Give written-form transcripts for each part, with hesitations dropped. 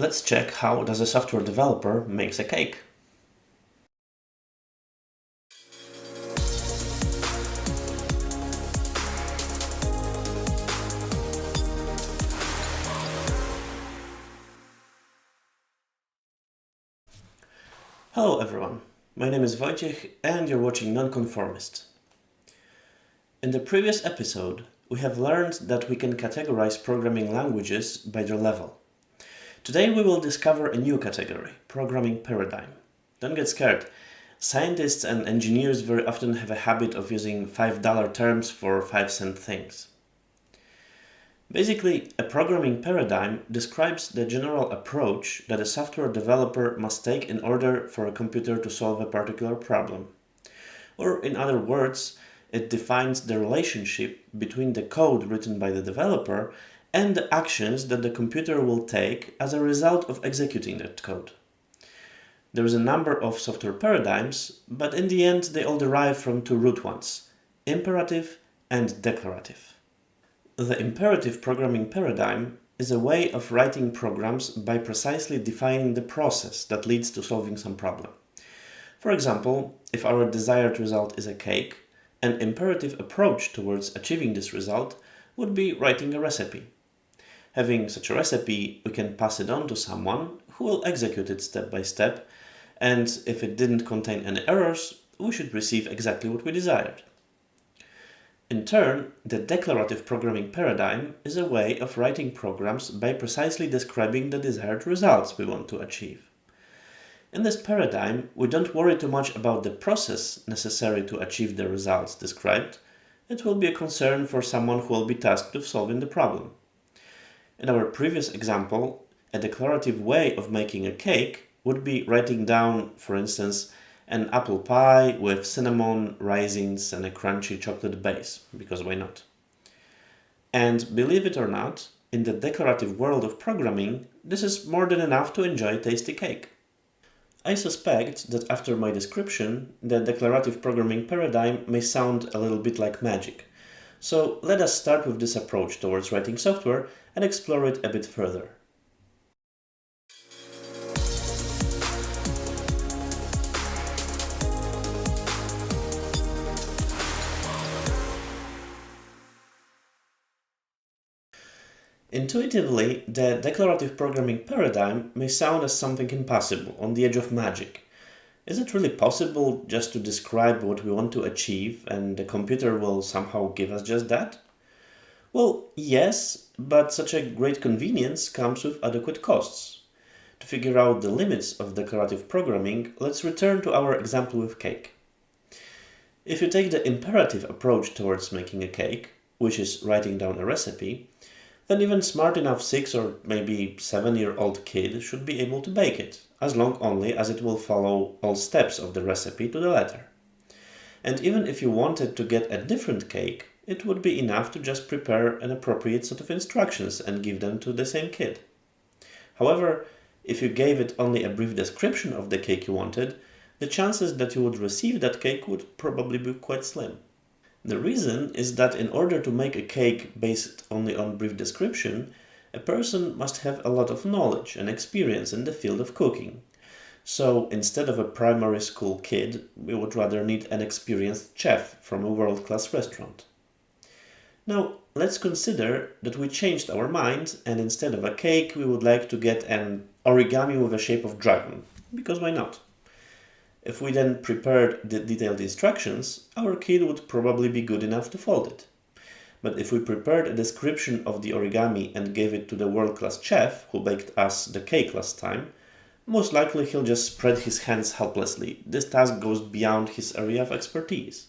Let's check how does a software developer makes a cake. Hello everyone, my name is Wojciech and you're watching Nonconformist. In the previous episode, we have learned that we can categorize programming languages by their level. Today we will discover a new category, programming paradigm. Don't get scared. Scientists and engineers very often have a habit of using $5 terms for 5-cent things. Basically, a programming paradigm describes the general approach that a software developer must take in order for a computer to solve a particular problem. Or, in other words, it defines the relationship between the code written by the developer and the actions that the computer will take as a result of executing that code. There is a number of software paradigms, but in the end they all derive from two root ones: imperative and declarative. The imperative programming paradigm is a way of writing programs by precisely defining the process that leads to solving some problem. For example, if our desired result is a cake, an imperative approach towards achieving this result would be writing a recipe. Having such a recipe, we can pass it on to someone who will execute it step by step, and if it didn't contain any errors, we should receive exactly what we desired. In turn, the declarative programming paradigm is a way of writing programs by precisely describing the desired results we want to achieve. In this paradigm, we don't worry too much about the process necessary to achieve the results described. It will be a concern for someone who will be tasked with solving the problem. In our previous example, a declarative way of making a cake would be writing down, for instance, an apple pie with cinnamon, raisins, and a crunchy chocolate base, because why not? And believe it or not, in the declarative world of programming, this is more than enough to enjoy tasty cake. I suspect that after my description, the declarative programming paradigm may sound a little bit like magic. So let us start with this approach towards writing software and explore it a bit further. Intuitively, the declarative programming paradigm may sound as something impossible, on the edge of magic. Is it really possible just to describe what we want to achieve and the computer will somehow give us just that? Well, yes, but such a great convenience comes with adequate costs. To figure out the limits of declarative programming, let's return to our example with cake. If you take the imperative approach towards making a cake, which is writing down a recipe, then even smart enough 6 or maybe 7-year-old kid should be able to bake it, as long only as it will follow all steps of the recipe to the letter. And even if you wanted to get a different cake, it would be enough to just prepare an appropriate set of instructions and give them to the same kid. However, if you gave it only a brief description of the cake you wanted, the chances that you would receive that cake would probably be quite slim. The reason is that in order to make a cake based only on brief description, a person must have a lot of knowledge and experience in the field of cooking. So instead of a primary school kid, we would rather need an experienced chef from a world-class restaurant. Now, let's consider that we changed our mind and instead of a cake, we would like to get an origami with a shape of dragon, because why not? If we then prepared the detailed instructions, our kid would probably be good enough to fold it. But if we prepared a description of the origami and gave it to the world-class chef who baked us the cake last time, most likely he'll just spread his hands helplessly. This task goes beyond his area of expertise.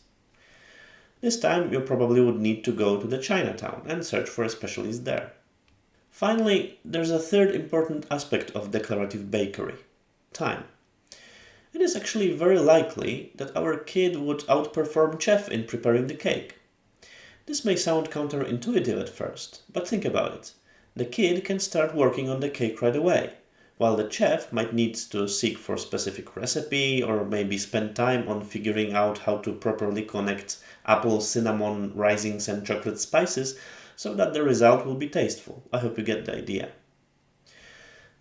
This time you probably would need to go to the Chinatown and search for a specialist there. Finally, there's a third important aspect of declarative bakery: time. It is actually very likely that our kid would outperform chef in preparing the cake. This may sound counterintuitive at first, but think about it. The kid can start working on the cake right away, while the chef might need to seek for a specific recipe or maybe spend time on figuring out how to properly connect apple, cinnamon, raisins and chocolate spices so that the result will be tasteful. I hope you get the idea.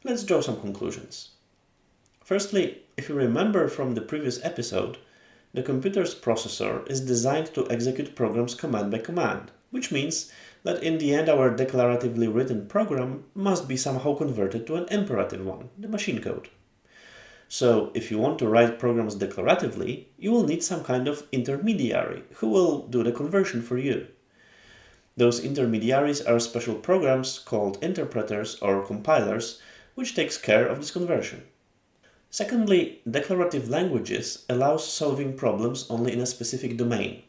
Let's draw some conclusions. Firstly, if you remember from the previous episode, the computer's processor is designed to execute programs command by command, which means that in the end our declaratively written program must be somehow converted to an imperative one, the machine code. So if you want to write programs declaratively, you will need some kind of intermediary who will do the conversion for you. Those intermediaries are special programs called interpreters or compilers, which takes care of this conversion. Secondly, declarative languages allows solving problems only in a specific domain.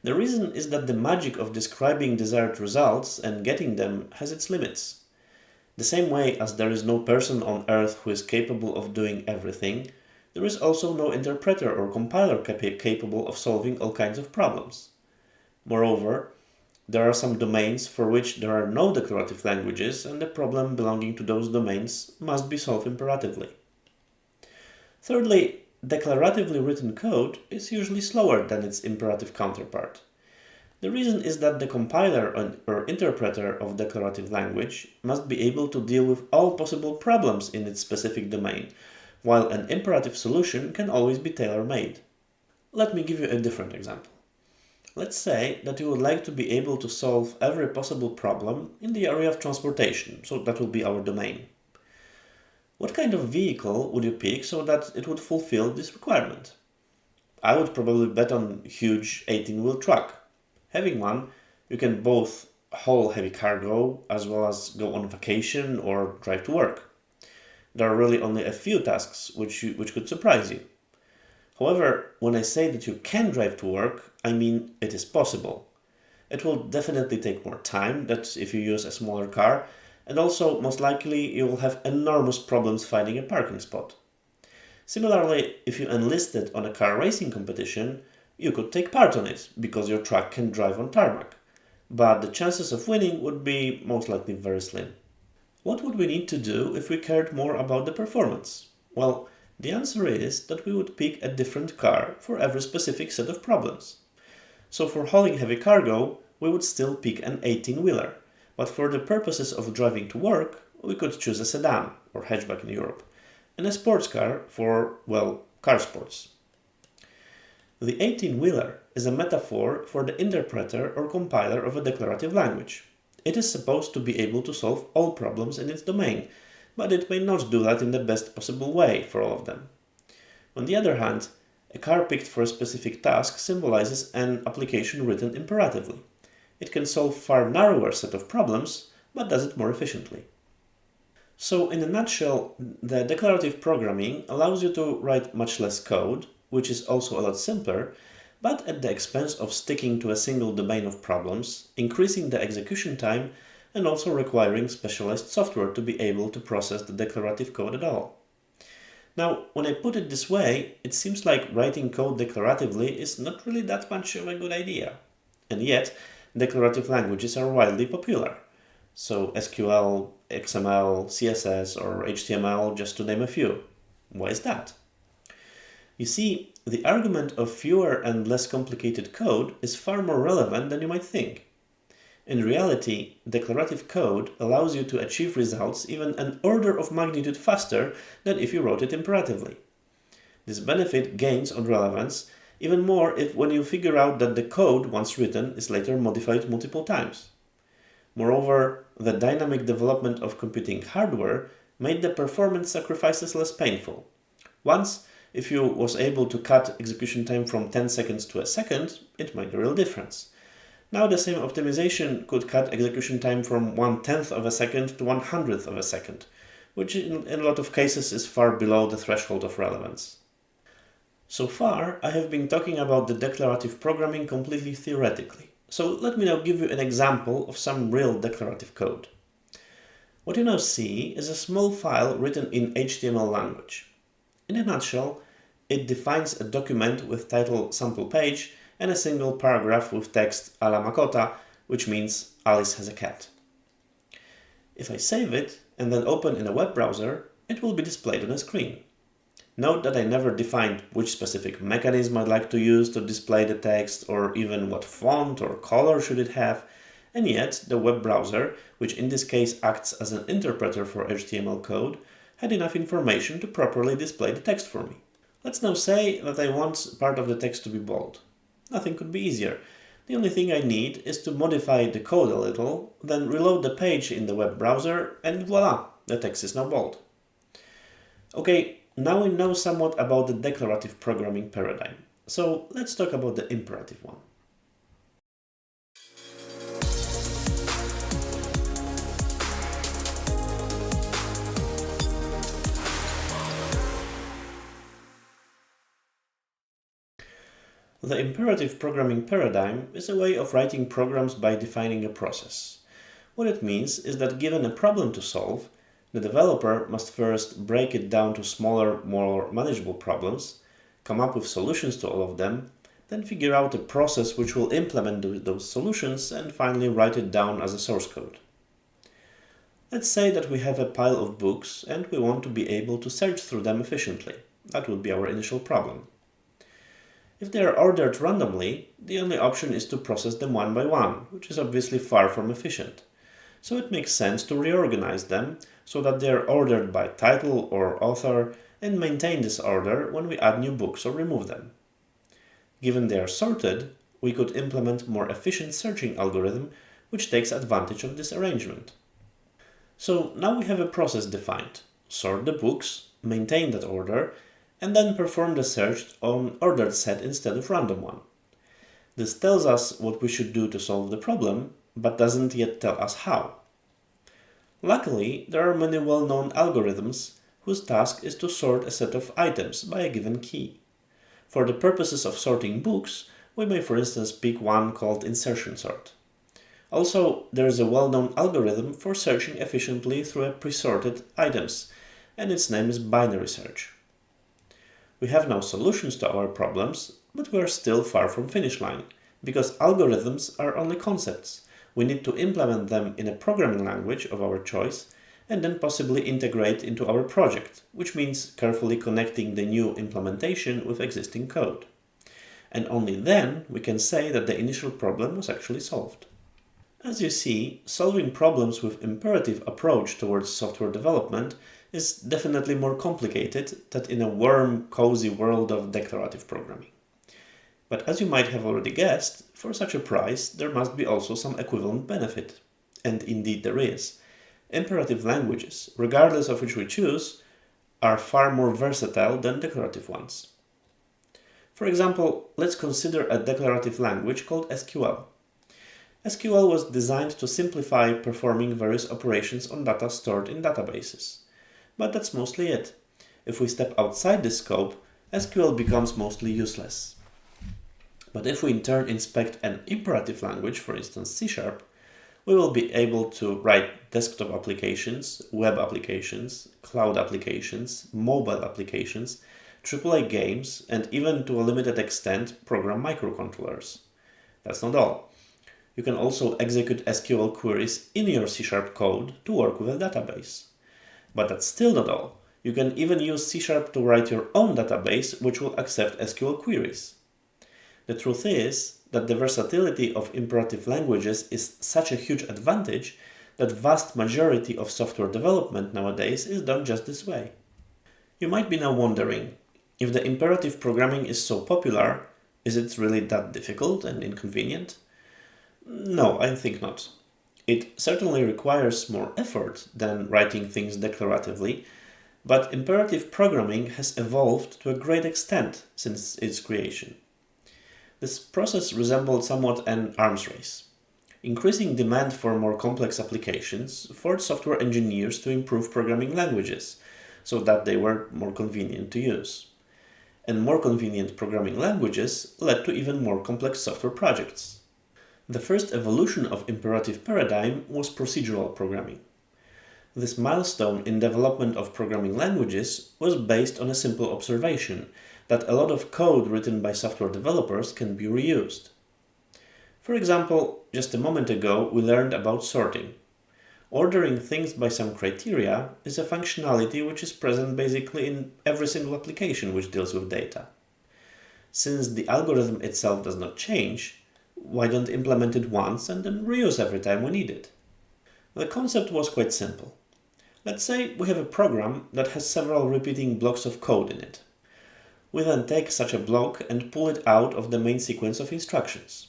The reason is that the magic of describing desired results and getting them has its limits. The same way as there is no person on earth who is capable of doing everything, there is also no interpreter or compiler capable of solving all kinds of problems. Moreover, there are some domains for which there are no declarative languages, and the problem belonging to those domains must be solved imperatively. Thirdly, declaratively written code is usually slower than its imperative counterpart. The reason is that the compiler or interpreter of declarative language must be able to deal with all possible problems in its specific domain, while an imperative solution can always be tailor-made. Let me give you a different example. Let's say that you would like to be able to solve every possible problem in the area of transportation, so that will be our domain. What kind of vehicle would you pick so that it would fulfill this requirement? I would probably bet on a huge 18-wheel truck. Having one, you can both haul heavy cargo as well as go on vacation or drive to work. There are really only a few tasks which could surprise you. However, when I say that you can drive to work, I mean it is possible. It will definitely take more time than if you use a smaller car, and also most likely you will have enormous problems finding a parking spot. Similarly, if you enlisted on a car racing competition, you could take part on it because your truck can drive on tarmac, but the chances of winning would be most likely very slim. What would we need to do if we cared more about the performance? Well, the answer is that we would pick a different car for every specific set of problems. So for hauling heavy cargo, we would still pick an 18-wheeler, but for the purposes of driving to work, we could choose a sedan, or hatchback in Europe, and a sports car for, well, car sports. The 18-wheeler is a metaphor for the interpreter or compiler of a declarative language. It is supposed to be able to solve all problems in its domain, but it may not do that in the best possible way for all of them. On the other hand, a car picked for a specific task symbolizes an application written imperatively. It can solve far narrower set of problems, but does it more efficiently. So in a nutshell, the declarative programming allows you to write much less code, which is also a lot simpler, but at the expense of sticking to a single domain of problems, increasing the execution time, and also requiring specialized software to be able to process the declarative code at all. Now, when I put it this way, it seems like writing code declaratively is not really that much of a good idea. And yet, declarative languages are widely popular. So SQL, XML, CSS, or HTML, just to name a few. Why is that? You see, the argument of fewer and less complicated code is far more relevant than you might think. In reality, declarative code allows you to achieve results even an order of magnitude faster than if you wrote it imperatively. This benefit gains on relevance even more if when you figure out that the code once written is later modified multiple times. Moreover, the dynamic development of computing hardware made the performance sacrifices less painful. Once, if you was able to cut execution time from 10 seconds to a second, it made a real difference. Now the same optimization could cut execution time from 1/10 of a second to 1/100th of a second, which in a lot of cases is far below the threshold of relevance. So far, I have been talking about the declarative programming completely theoretically. So let me now give you an example of some real declarative code. What you now see is a small file written in HTML language. In a nutshell, it defines a document with title sample page and a single paragraph with text a la Makota, which means Alice has a cat. If I save it and then open in a web browser, it will be displayed on a screen. Note that I never defined which specific mechanism I'd like to use to display the text or even what font or color should it have. And yet, the web browser, which in this case acts as an interpreter for HTML code, had enough information to properly display the text for me. Let's now say that I want part of the text to be bold. Nothing could be easier. The only thing I need is to modify the code a little, then reload the page in the web browser, and voila, the text is now bold. Okay, now we know somewhat about the declarative programming paradigm. So let's talk about the imperative one. The imperative programming paradigm is a way of writing programs by defining a process. What it means is that given a problem to solve, the developer must first break it down to smaller, more manageable problems, come up with solutions to all of them, then figure out a process which will implement those solutions, and finally write it down as a source code. Let's say that we have a pile of books and we want to be able to search through them efficiently. That would be our initial problem. If they are ordered randomly, the only option is to process them one by one, which is obviously far from efficient. So it makes sense to reorganize them so that they are ordered by title or author and maintain this order when we add new books or remove them. Given they are sorted, we could implement more efficient searching algorithm which takes advantage of this arrangement. So now we have a process defined. Sort the books, maintain that order, and then perform the search on ordered set instead of random one. This tells us what we should do to solve the problem, but doesn't yet tell us how. Luckily, there are many well-known algorithms whose task is to sort a set of items by a given key. For the purposes of sorting books, we may for instance pick one called insertion sort. Also, there is a well-known algorithm for searching efficiently through a pre-sorted items, and its name is binary search. We have now solutions to our problems, but we are still far from finish line, because algorithms are only concepts. We need to implement them in a programming language of our choice, and then possibly integrate into our project, which means carefully connecting the new implementation with existing code. And only then we can say that the initial problem was actually solved. As you see, solving problems with imperative approach towards software development is definitely more complicated than in a warm, cozy world of declarative programming. But as you might have already guessed, for such a price there must be also some equivalent benefit. And indeed there is. Imperative languages, regardless of which we choose, are far more versatile than declarative ones. For example, let's consider a declarative language called SQL. SQL was designed to simplify performing various operations on data stored in databases. But that's mostly it. If we step outside this scope, SQL becomes mostly useless. But if we in turn inspect an imperative language, for instance C#, we will be able to write desktop applications, web applications, cloud applications, mobile applications, AAA games, and even to a limited extent program microcontrollers. That's not all. You can also execute SQL queries in your C# code to work with a database. But that's still not all. You can even use C# to write your own database which will accept SQL queries. The truth is that the versatility of imperative languages is such a huge advantage that vast majority of software development nowadays is done just this way. You might be now wondering, if the imperative programming is so popular, is it really that difficult and inconvenient? No, I think not. It certainly requires more effort than writing things declaratively, but imperative programming has evolved to a great extent since its creation. This process resembled somewhat an arms race. Increasing demand for more complex applications forced software engineers to improve programming languages so that they were more convenient to use. And more convenient programming languages led to even more complex software projects. The first evolution of imperative paradigm was procedural programming. This milestone in development of programming languages was based on a simple observation that a lot of code written by software developers can be reused. For example, just a moment ago we learned about sorting. Ordering things by some criteria is a functionality which is present basically in every single application which deals with data. Since the algorithm itself does not change, Why don't implement it once and then reuse every time we need it? The concept was quite simple. Let's say we have a program that has several repeating blocks of code in it. We then take such a block and pull it out of the main sequence of instructions.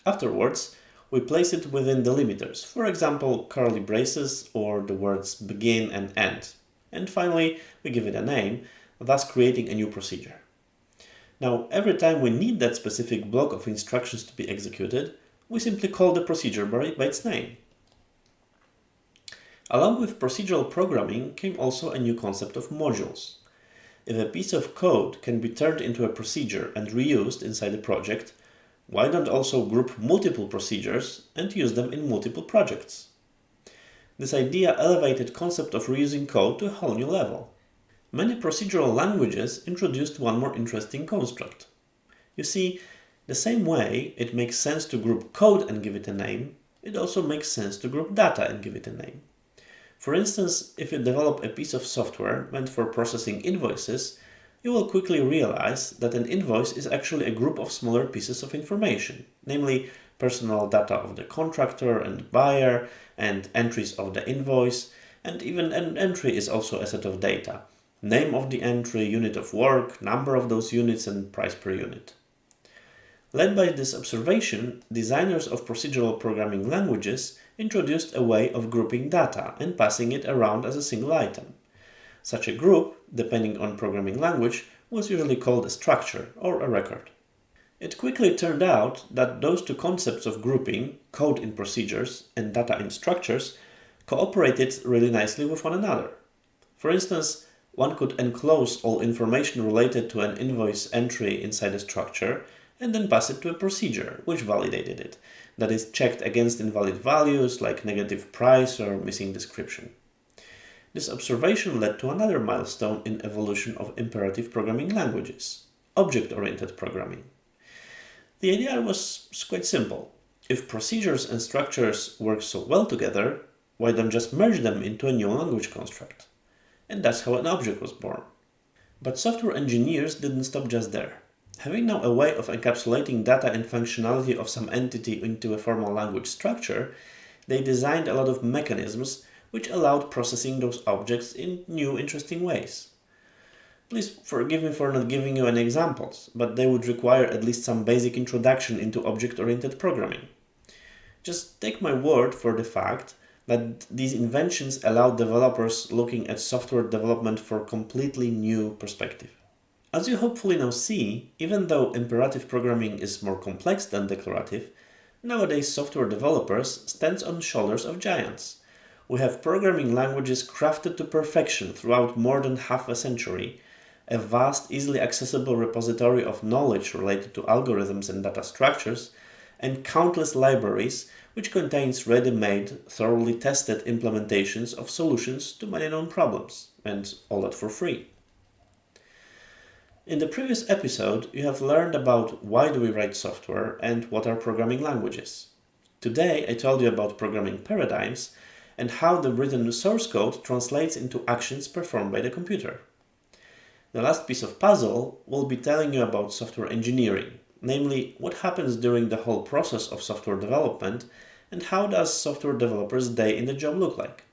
Afterwards, we place it within delimiters, for example, curly braces or the words begin and end. And finally, we give it a name, thus creating a new procedure. Now, every time we need that specific block of instructions to be executed, we simply call the procedure by its name. Along with procedural programming came also a new concept of modules. If a piece of code can be turned into a procedure and reused inside a project, why don't also group multiple procedures and use them in multiple projects? This idea elevated concept of reusing code to a whole new level. Many procedural languages introduced one more interesting construct. You see, the same way it makes sense to group code and give it a name, it also makes sense to group data and give it a name. For instance, if you develop a piece of software meant for processing invoices, you will quickly realize that an invoice is actually a group of smaller pieces of information, namely personal data of the contractor and buyer, and entries of the invoice, and even an entry is also a set of data. Name of the entry, unit of work, number of those units, and price per unit. Led by this observation, designers of procedural programming languages introduced a way of grouping data and passing it around as a single item. Such a group, depending on programming language, was usually called a structure or a record. It quickly turned out that those two concepts of grouping, code in procedures and data in structures, cooperated really nicely with one another. For instance, one could enclose all information related to an invoice entry inside a structure and then pass it to a procedure, which validated it. That is, checked against invalid values like negative price or missing description. This observation led to another milestone in evolution of imperative programming languages, object-oriented programming. The idea was quite simple. If procedures and structures work so well together, why don't just merge them into a new language construct? And that's how an object was born. But software engineers didn't stop just there. Having now a way of encapsulating data and functionality of some entity into a formal language structure, they designed a lot of mechanisms which allowed processing those objects in new, interesting ways. Please forgive me for not giving you any examples, but they would require at least some basic introduction into object-oriented programming. Just take my word for the fact that these inventions allowed developers looking at software development for a completely new perspective. As you hopefully now see, even though imperative programming is more complex than declarative, nowadays software developers stand on shoulders of giants. We have programming languages crafted to perfection throughout more than half a century, a vast, easily accessible repository of knowledge related to algorithms and data structures, and countless libraries which contains ready-made, thoroughly tested implementations of solutions to many known problems, and all that for free. In the previous episode, you have learned about why do we write software and what are programming languages. Today, I told you about programming paradigms and how the written source code translates into actions performed by the computer. The last piece of puzzle will be telling you about software engineering, namely what happens during the whole process of software development and how does software developers' day in the job look like.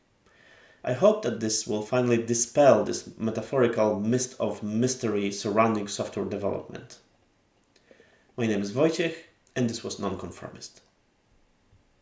I hope that this will finally dispel this metaphorical mist of mystery surrounding software development. My name is Wojciech, and this was Nonconformist.